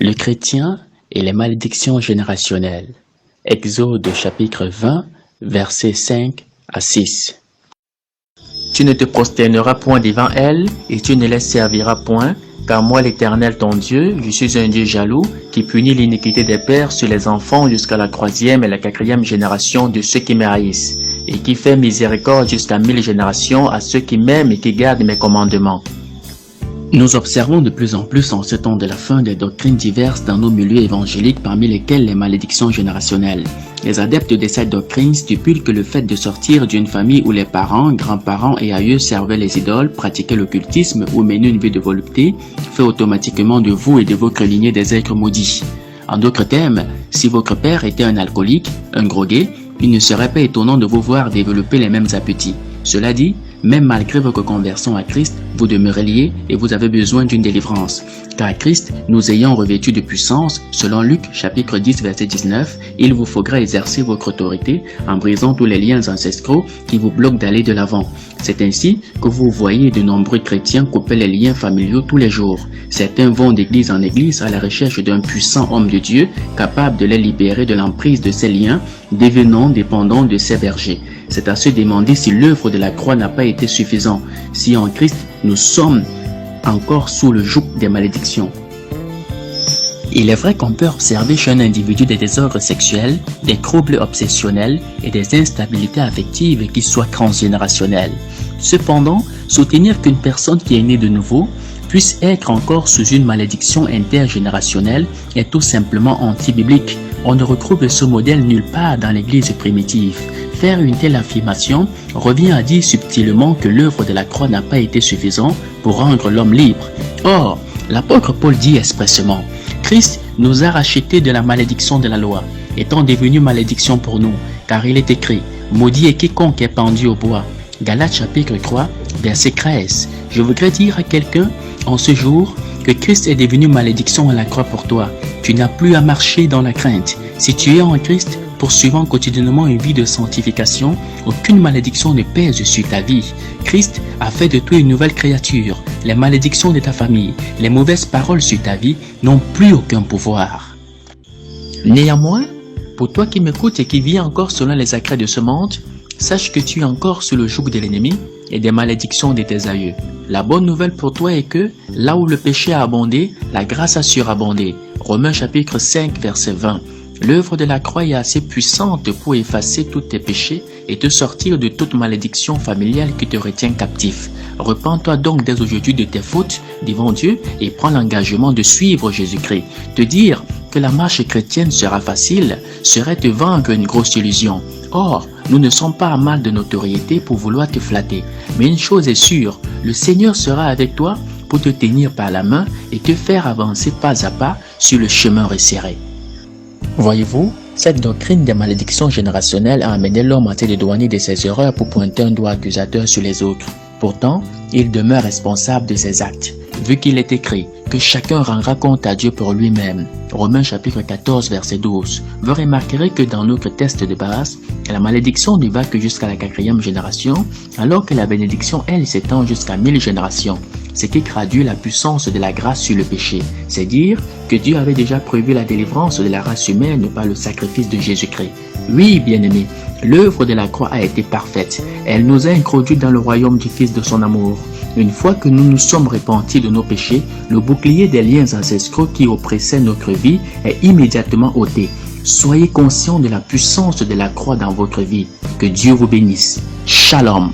Le chrétien et les malédictions générationnelles. Exode chapitre 20, versets 5 à 6. Tu ne te prosterneras point devant elles, et tu ne les serviras point, car moi l'Éternel ton Dieu, je suis un Dieu jaloux, qui punit l'iniquité des pères sur les enfants jusqu'à la 3e et la 4e génération de ceux qui me haïssent, et qui fait miséricorde jusqu'à 1000 générations à ceux qui m'aiment et qui gardent mes commandements. Nous observons de plus en plus en ce temps de la fin des doctrines diverses dans nos milieux évangéliques, parmi lesquelles les malédictions générationnelles. Les adeptes de cette doctrine stipulent que le fait de sortir d'une famille où les parents, grands-parents et aïeux servaient les idoles, pratiquaient l'occultisme ou menaient une vie de volupté, fait automatiquement de vous et de votre lignée des êtres maudits. En d'autres termes, si votre père était un alcoolique, un drogué, il ne serait pas étonnant de vous voir développer les mêmes appétits. Cela dit, même malgré votre conversion à Christ, vous demeurez liés et vous avez besoin d'une délivrance. Car Christ, nous ayant revêtus de puissance, selon Luc chapitre 10 verset 19, il vous faudra exercer votre autorité en brisant tous les liens ancestraux qui vous bloquent d'aller de l'avant. C'est ainsi que vous voyez de nombreux chrétiens couper les liens familiaux tous les jours. Certains vont d'église en église à la recherche d'un puissant homme de Dieu capable de les libérer de l'emprise de ces liens, devenant dépendants de ses bergers. C'est à se demander si l'œuvre de la croix n'a pas été suffisante, si en Christ nous sommes encore sous le joug des malédictions. Il est vrai qu'on peut observer chez un individu des désordres sexuels, des troubles obsessionnels et des instabilités affectives qui soient transgénérationnelles. Cependant, soutenir qu'une personne qui est née de nouveau puisse être encore sous une malédiction intergénérationnelle est tout simplement anti-biblique. On ne retrouve ce modèle nulle part dans l'Église primitive. Faire une telle affirmation revient à dire subtilement que l'œuvre de la croix n'a pas été suffisante pour rendre l'homme libre. Or, l'apôtre Paul dit expressément, Christ nous a rachetés de la malédiction de la loi, étant devenu malédiction pour nous, car il est écrit, maudit est quiconque est pendu au bois. Galates chapitre 3, verset 13. Je voudrais dire à quelqu'un en ce jour que Christ est devenu malédiction à la croix pour toi. Tu n'as plus à marcher dans la crainte. Si tu es en Christ, poursuivant quotidiennement une vie de sanctification, aucune malédiction ne pèse sur ta vie. Christ a fait de toi une nouvelle créature. Les malédictions de ta famille, les mauvaises paroles sur ta vie n'ont plus aucun pouvoir. Néanmoins, pour toi qui m'écoutes et qui vis encore selon les accrets de ce monde, sache que tu es encore sous le joug de l'ennemi et des malédictions de tes aïeux. La bonne nouvelle pour toi est que, là où le péché a abondé, la grâce a surabondé. Romains chapitre 5 verset 20. L'œuvre de la croix est assez puissante pour effacer tous tes péchés et te sortir de toute malédiction familiale qui te retient captif. Repens-toi donc dès aujourd'hui de tes fautes devant Dieu et prends l'engagement de suivre Jésus-Christ. Te dire que la marche chrétienne sera facile serait te vendre une grosse illusion. Or, nous ne sommes pas à mal de notoriété pour vouloir te flatter. Mais une chose est sûre, le Seigneur sera avec toi pour te tenir par la main et te faire avancer pas à pas sur le chemin resserré. Voyez-vous, cette doctrine des malédictions générationnelles a amené l'homme à se dédouaner de ses erreurs pour pointer un doigt accusateur sur les autres. Pourtant, il demeure responsable de ses actes, vu qu'il est écrit que chacun rendra compte à Dieu pour lui-même. Romains chapitre 14 verset 12. Vous remarquerez que dans notre texte de base, la malédiction ne va que jusqu'à la 4e génération, alors que la bénédiction, elle, s'étend jusqu'à 1000 générations. Ce qui traduit la puissance de la grâce sur le péché. C'est dire que Dieu avait déjà prévu la délivrance de la race humaine par le sacrifice de Jésus-Christ. Oui, bien-aimés, l'œuvre de la croix a été parfaite. Elle nous a introduits dans le royaume du Fils de son amour. Une fois que nous nous sommes repentis de nos péchés, le bouclier des liens ancestraux qui oppressaient notre vie est immédiatement ôté. Soyez conscients de la puissance de la croix dans votre vie. Que Dieu vous bénisse. Shalom.